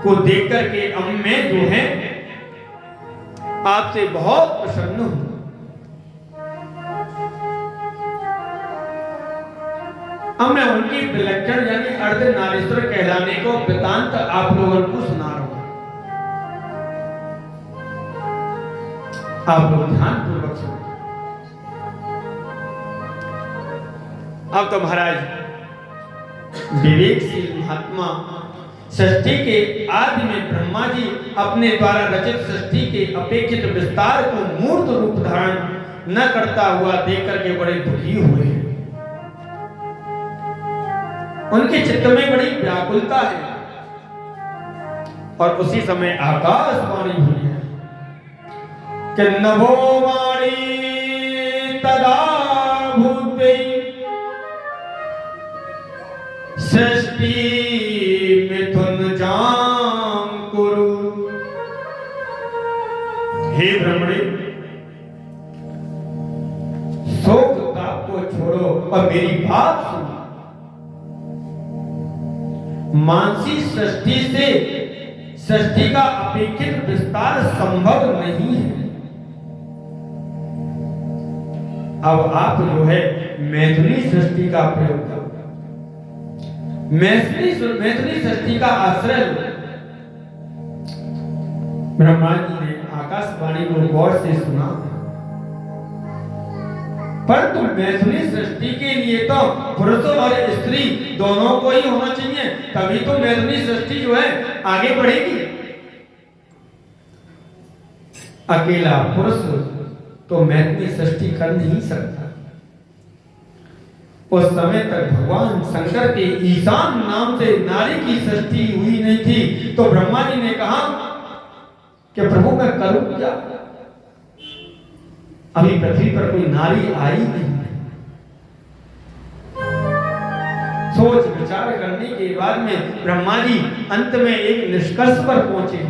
को देख करके अब मैं जो है आपसे बहुत प्रसन्न हूं। अब मैं उनकी विलक्षण यानी अर्धनारीश्वर कहलाने को वृतांत आप लोगों को सुना रहा हूं। आप लोग ध्यान पूर्वक सुनो। अब तो महाराज विवेकशील महात्मा सृष्टि के आदि में ब्रह्मा जी अपने द्वारा रचित सृष्टि के अपेक्षित विस्तार को मूर्त रूप धारण न करता हुआ देख करके बड़े दुखी हुए। उनके चित्त में बड़ी व्याकुलता है। और उसी समय आकाशवाणी हुई है कि नभो वाणी तदा भूते सृष्टि मिथुन जाम कुरु। हे ब्रह्मणे, शोक ताप को छोड़ो और मेरी बात सुनो। मानसी सृष्टि से सृष्टि का अपेक्षित विस्तार संभव नहीं है। अब आप जो है मैथुनी सृष्टि का प्रयोग करो, मैथुनी सृष्टि का आश्रय लो। ब्रह्मा जी ने आकाशवाणी को गौर से सुना, परंतु मैथुनी सृष्टि के लिए तो पुरुष और स्त्री दोनों को ही होना चाहिए, तभी तो मैथुनी सृष्टि जो है आगे बढ़ेगी। अकेला पुरुष तो मैथुनी सृष्टि कर नहीं सकता। उस समय तक भगवान शंकर के ईशान नाम से नारी की सृष्टि हुई नहीं थी। तो ब्रह्मा जी ने कहा कि प्रभु मैं करूं क्या, अभी पृथ्वी पर कोई नारी आई नहीं। सोच विचार करने के बाद में ब्रह्मा जी अंत में एक निष्कर्ष पर पहुंचे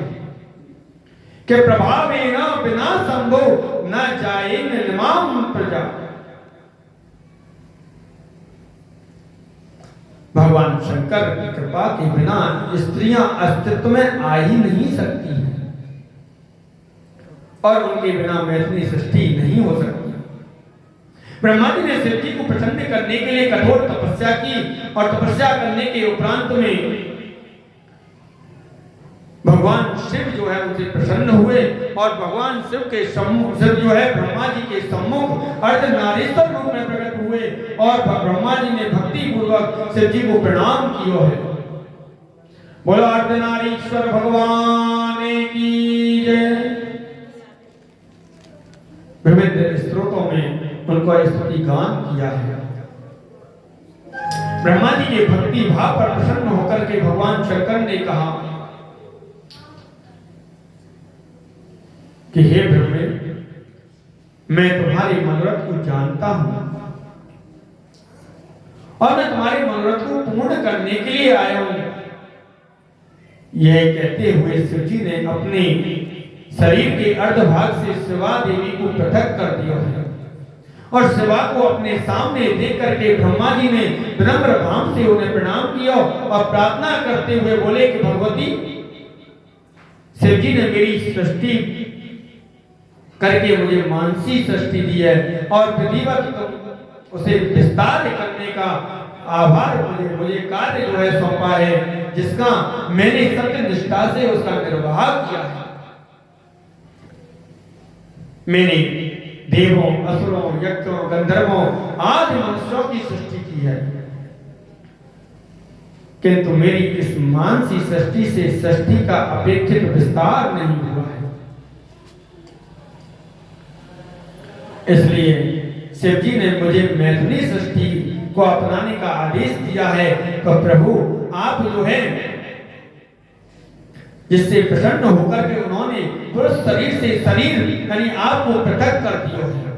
कि प्रभावेन बिना संभव न जाए निर्माम प्रजा। भगवान शंकर की कृपा के बिना स्त्रियां अस्तित्व में आ ही नहीं सकती हैं और उनके बिना मैथुनी सृष्टि नहीं हो सकती। ब्रह्मा जी ने शिव जी को प्रसन्न करने के लिए कठोर तपस्या की और तपस्या करने के उपरांत में भगवान शिव जो है उनसे प्रसन्न हुए और भगवान शिव के सम्मुख शिव जो है ब्रह्मा जी के सम्मुख अर्धनारीश्वर रूप में प्रकट हुए और ब्रह्मा जी ने भक्ति पूर्वक शिव जी को प्रणाम किया है। बोलो अर्धनारीश्वर भगवान की जय। विभिन्न स्त्रोतों में उनको स्तुति गान किया है। ब्रह्मा जी के भक्ति भाव पर प्रसन्न होकर के भगवान शंकर ने कहा कि हे ब्रह्मे, मैं तुम्हारे मनोरथ को जानता हूं और मैं तुम्हारे मनोरथ को पूर्ण करने के लिए आया हूं। यह कहते हुए शिव जी ने अपने शरीर के अर्धभाग से शिवा देवी को पृथक कर दिया है और शिवा को अपने सामने देख करके ब्रह्मा जी ने विनम्र भाव से उन्हें प्रणाम किया और प्रार्थना करते हुए बोले कि भगवती, शिव जी ने मेरी सृष्टि करके मुझे मानसी सृष्टि दी है और विधिवत उसे विस्तार करने का आभार मुझे कार्य जो है सौंपा है, जिसका मैंने सत्य निष्ठा से उसका निर्वाह किया है। मैंने देवों, असुरों, यक्षों, गंधर्वों आदि मनुष्यों की सृष्टि की है, किंतु मेरी इस मानसी सृष्टि से सृष्टि का अपेक्षित विस्तार नहीं हुआ है। इसलिए शिव जी ने मुझे मैथुनी सृष्टि को अपनाने का आदेश दिया है। तो प्रभु आप जो है जिससे प्रसन्न होकर के उन्होंने पुरुष शरीर से शरीर यानी आपको पृथक कर दिया है।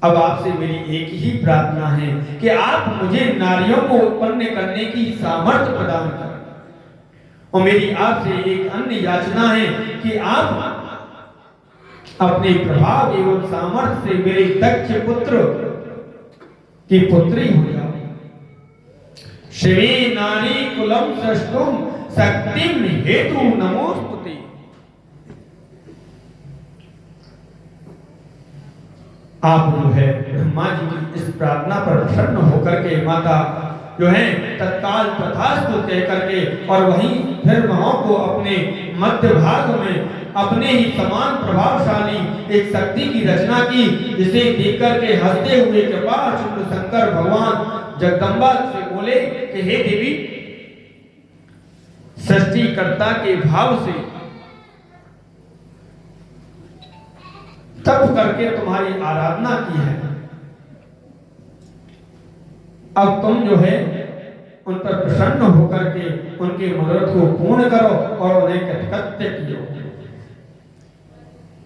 अब आपसे मेरी एक ही प्रार्थना है कि आप मुझे नारियों को उत्पन्न करने की सामर्थ्य प्रदान करें। और मेरी आपसे एक अन्य याचना है कि आप अपने प्रभाव एवं सामर्थ्य से मेरे दक्ष पुत्र की पुत्री हो जाओ। शिवे नारी कुलम सृष्टुम शक्तिम हेतु नमोस्तुते। आप जो है ब्रह्मा जी की इस प्रार्थना पर प्रसन्न होकर के माता जो है तत्काल तथास्तु कह करके और वहीं फिर वहां को अपने मध्य भाग में अपने ही समान प्रभावशाली एक शक्ति की रचना की, जिसे देख करके हंसते हुए कृपा शुक्र शंकर भगवान जगदम्बा से बोले कि हे देवी, सृष्टिकर्ता के भाव से तप करके तुम्हारी आराधना की है, अब तुम जो है उन पर प्रसन्न होकर के उनके मनोरथ को पूर्ण करो और उन्हें कृतकृत्य कियो।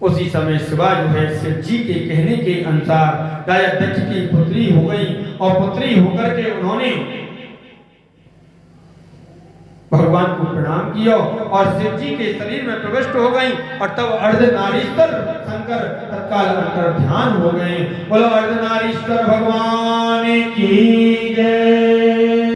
उसी समय शिवा जो है शिव जी के कहने के अनुसार राजा दक्ष की पुत्री हो गई और पुत्री होकर के उन्होंने भगवान को प्रणाम किया और शिव जी के शरीर में प्रविष्ट हो गई और तब अर्धनारीश्वर शंकर तत्काल अंतर ध्यान हो गए। बोलो अर्धनारीश्वर भगवान की